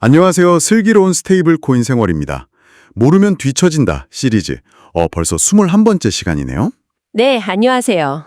안녕하세요. 슬기로운 스테이블 코인 생활입니다. 모르면 뒤처진다 시리즈. 벌써 21번째 시간이네요. 네, 안녕하세요.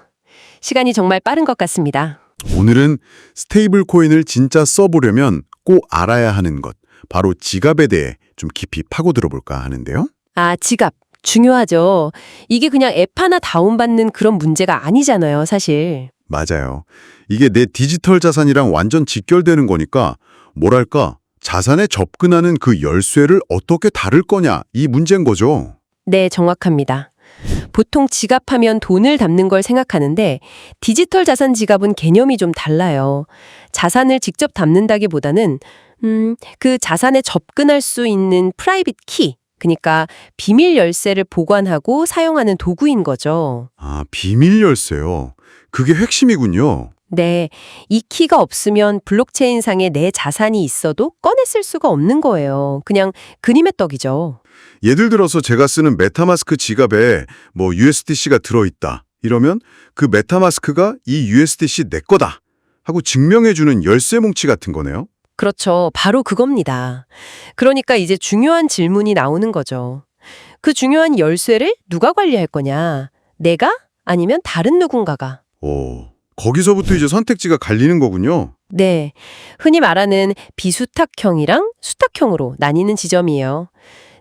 시간이 정말 빠른 것 같습니다. 오늘은 스테이블 코인을 진짜 써보려면 꼭 알아야 하는 것, 바로 지갑에 대해 좀 깊이 파고들어 볼까 하는데요. 아, 지갑. 중요하죠. 이게 그냥 앱 하나 다운받는 그런 문제가 아니잖아요, 사실. 맞아요. 이게 내 디지털 자산이랑 완전 직결되는 거니까 뭐랄까, 자산에 접근하는 그 열쇠를 어떻게 다룰 거냐, 이 문제인 거죠. 네, 정확합니다. 보통 지갑하면 돈을 담는 걸 생각하는데 디지털 자산 지갑은 개념이 좀 달라요. 자산을 직접 담는다기보다는 그 자산에 접근할 수 있는 프라이빗 키, 그러니까 비밀 열쇠를 보관하고 사용하는 도구인 거죠. 아, 비밀 열쇠요. 그게 핵심이군요. 네, 이 키가 없으면 블록체인상에 내 자산이 있어도 꺼내 쓸 수가 없는 거예요. 그냥 그림의 떡이죠. 예를 들어서 제가 쓰는 메타마스크 지갑에 뭐 USDC가 들어있다. 이러면 그 메타마스크가 이 USDC 내 거다 하고 증명해주는 열쇠 뭉치 같은 거네요. 그렇죠. 바로 그겁니다. 그러니까 이제 중요한 질문이 나오는 거죠. 그 중요한 열쇠를 누가 관리할 거냐? 내가? 아니면 다른 누군가가? 오, 거기서부터 이제 선택지가 갈리는 거군요. 네, 흔히 말하는 비수탁형이랑 수탁형으로 나뉘는 지점이에요.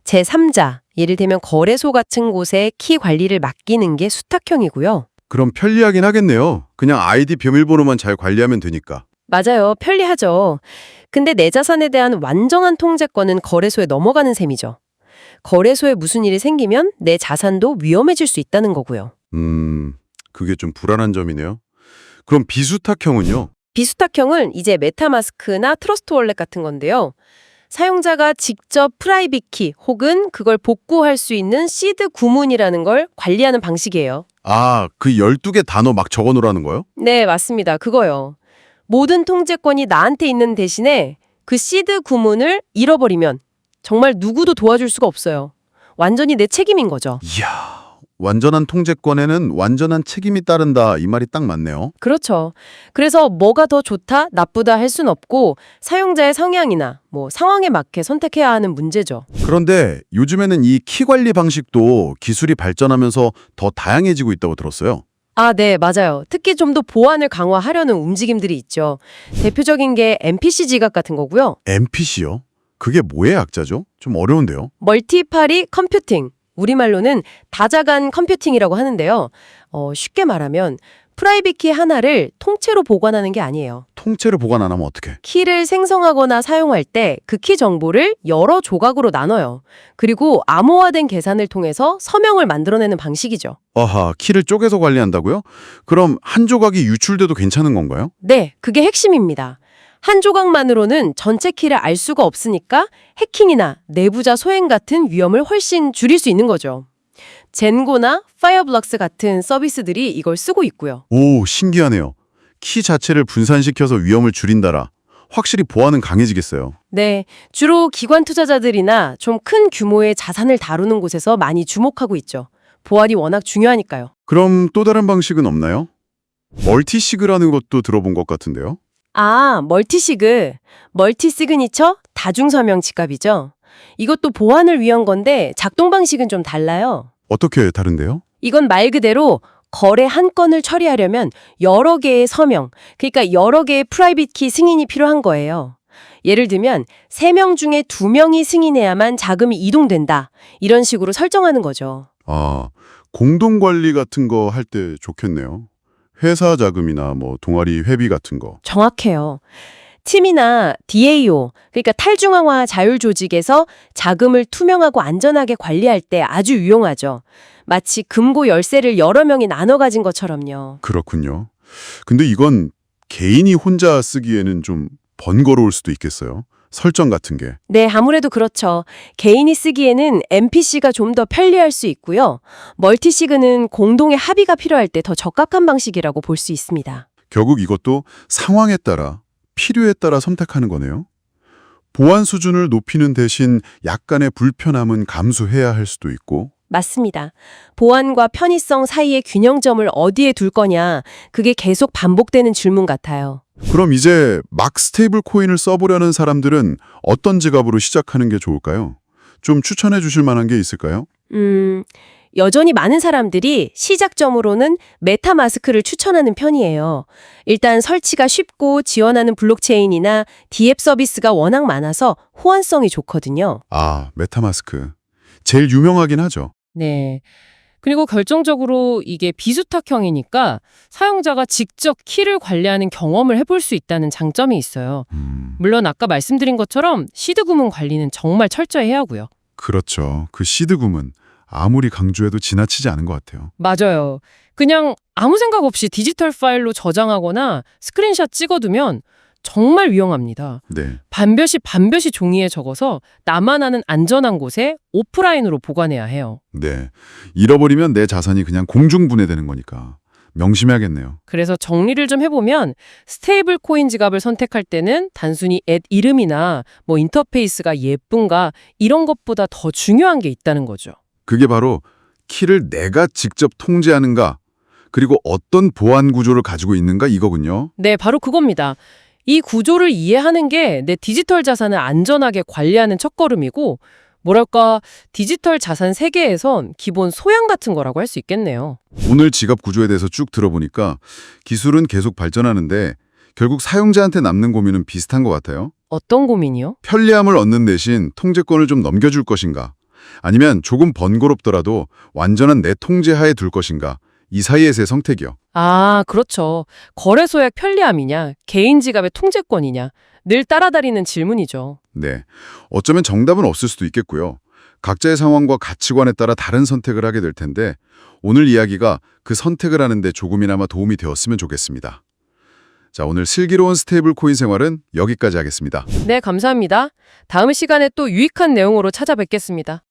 제3자, 예를 들면 거래소 같은 곳에 키 관리를 맡기는 게 수탁형이고요. 그럼 편리하긴 하겠네요. 그냥 아이디 비밀번호만 잘 관리하면 되니까. 맞아요. 편리하죠. 근데 내 자산에 대한 완전한 통제권은 거래소에 넘어가는 셈이죠. 거래소에 무슨 일이 생기면 내 자산도 위험해질 수 있다는 거고요. 그게 좀 불안한 점이네요. 그럼 비수탁형은요? 비수탁형은 이제 메타마스크나 트러스트 월렛 같은 건데요. 사용자가 직접 프라이빗 키 혹은 그걸 복구할 수 있는 시드 구문이라는 걸 관리하는 방식이에요. 아, 그 12개 단어 막 적어놓으라는 거요? 네, 맞습니다. 그거요. 모든 통제권이 나한테 있는 대신에 그 시드 구문을 잃어버리면 정말 누구도 도와줄 수가 없어요. 완전히 내 책임인 거죠. 이야, 완전한 통제권에는 완전한 책임이 따른다. 이 말이 딱 맞네요. 그렇죠. 그래서 뭐가 더 좋다, 나쁘다 할 순 없고 사용자의 성향이나 상황에 맞게 선택해야 하는 문제죠. 그런데 요즘에는 이 키 관리 방식도 기술이 발전하면서 더 다양해지고 있다고 들었어요. 아, 네, 맞아요. 특히 좀 더 보안을 강화하려는 움직임들이 있죠. 대표적인 게 MPC 지갑 같은 거고요. MPC요? 그게 뭐의 약자죠? 좀 어려운데요. 멀티파리 컴퓨팅, 우리말로는 다자간 컴퓨팅이라고 하는데요. 쉽게 말하면 프라이빗 키 하나를 통째로 보관하는 게 아니에요. 통째로 보관 안 하면 어떡해? 키를 생성하거나 사용할 때 그 키 정보를 여러 조각으로 나눠요. 그리고 암호화된 계산을 통해서 서명을 만들어내는 방식이죠. 아하, 키를 쪼개서 관리한다고요? 그럼 한 조각이 유출돼도 괜찮은 건가요? 네, 그게 핵심입니다. 한 조각만으로는 전체 키를 알 수가 없으니까 해킹이나 내부자 소행 같은 위험을 훨씬 줄일 수 있는 거죠. 젠고나 파이어블럭스 같은 서비스들이 이걸 쓰고 있고요. 오, 신기하네요. 키 자체를 분산시켜서 위험을 줄인다라. 확실히 보안은 강해지겠어요. 네, 주로 기관 투자자들이나 좀 큰 규모의 자산을 다루는 곳에서 많이 주목하고 있죠. 보안이 워낙 중요하니까요. 그럼 또 다른 방식은 없나요? 멀티시그라는 것도 들어본 것 같은데요. 아, 멀티 시그니처 다중서명 지갑이죠. 이것도 보안을 위한 건데 작동 방식은 좀 달라요. 어떻게 다른데요? 이건 말 그대로 거래 한 건을 처리하려면 여러 개의 서명, 그러니까 여러 개의 프라이빗 키 승인이 필요한 거예요. 예를 들면 3명 중에 2명이 승인해야만 자금이 이동된다. 이런 식으로 설정하는 거죠. 아, 공동관리 같은 거 할 때 좋겠네요. 회사 자금이나 동아리 회비 같은 거. 정확해요. 팀이나 DAO, 그러니까 탈중앙화 자율 조직에서 자금을 투명하고 안전하게 관리할 때 아주 유용하죠. 마치 금고 열쇠를 여러 명이 나눠 가진 것처럼요. 그렇군요. 근데 이건 개인이 혼자 쓰기에는 좀 번거로울 수도 있겠어요. 설정 같은 게. 네, 아무래도 그렇죠. 개인이 쓰기에는 MPC가 좀 더 편리할 수 있고요. 멀티시그는 공동의 합의가 필요할 때 더 적합한 방식이라고 볼 수 있습니다. 결국 이것도 상황에 따라, 필요에 따라 선택하는 거네요. 보안 수준을 높이는 대신 약간의 불편함은 감수해야 할 수도 있고. 맞습니다. 보안과 편의성 사이의 균형점을 어디에 둘 거냐, 그게 계속 반복되는 질문 같아요. 그럼 이제 막 스테이블 코인을 써보려는 사람들은 어떤 지갑으로 시작하는 게 좋을까요? 좀 추천해 주실 만한 게 있을까요? 여전히 많은 사람들이 시작점으로는 메타마스크를 추천하는 편이에요. 일단 설치가 쉽고 지원하는 블록체인이나 D앱 서비스가 워낙 많아서 호환성이 좋거든요. 아, 메타마스크. 제일 유명하긴 하죠. 네. 그리고 결정적으로 이게 비수탁형이니까 사용자가 직접 키를 관리하는 경험을 해볼 수 있다는 장점이 있어요. 물론 아까 말씀드린 것처럼 시드 구문 관리는 정말 철저히 해야 하고요. 그렇죠. 그 시드 구문. 아무리 강조해도 지나치지 않은 것 같아요. 맞아요. 그냥 아무 생각 없이 디지털 파일로 저장하거나 스크린샷 찍어두면 정말 위험합니다. 네. 반드시 종이에 적어서 나만 아는 안전한 곳에 오프라인으로 보관해야 해요. 네. 잃어버리면 내 자산이 그냥 공중분해되는 거니까 명심해야겠네요. 그래서 정리를 좀 해보면 스테이블 코인 지갑을 선택할 때는 단순히 앱 이름이나 뭐 인터페이스가 예쁜가 이런 것보다 더 중요한 게 있다는 거죠. 그게 바로 키를 내가 직접 통제하는가, 그리고 어떤 보안 구조를 가지고 있는가 이거군요. 네, 바로 그겁니다. 이 구조를 이해하는 게 내 디지털 자산을 안전하게 관리하는 첫걸음이고, 뭐랄까, 디지털 자산 세계에선 기본 소양 같은 거라고 할 수 있겠네요. 오늘 지갑 구조에 대해서 쭉 들어보니까 기술은 계속 발전하는데 결국 사용자한테 남는 고민은 비슷한 것 같아요. 어떤 고민이요? 편리함을 얻는 대신 통제권을 좀 넘겨줄 것인가? 아니면 조금 번거롭더라도 완전한 내 통제하에 둘 것인가? 이 사이에서의 선택이요. 아, 그렇죠. 거래소의 편리함이냐, 개인 지갑의 통제권이냐, 늘 따라다니는 질문이죠. 네. 어쩌면 정답은 없을 수도 있겠고요. 각자의 상황과 가치관에 따라 다른 선택을 하게 될 텐데 오늘 이야기가 그 선택을 하는데 조금이나마 도움이 되었으면 좋겠습니다. 자, 오늘 슬기로운 스테이블 코인 생활은 여기까지 하겠습니다. 네, 감사합니다. 다음 시간에 또 유익한 내용으로 찾아뵙겠습니다.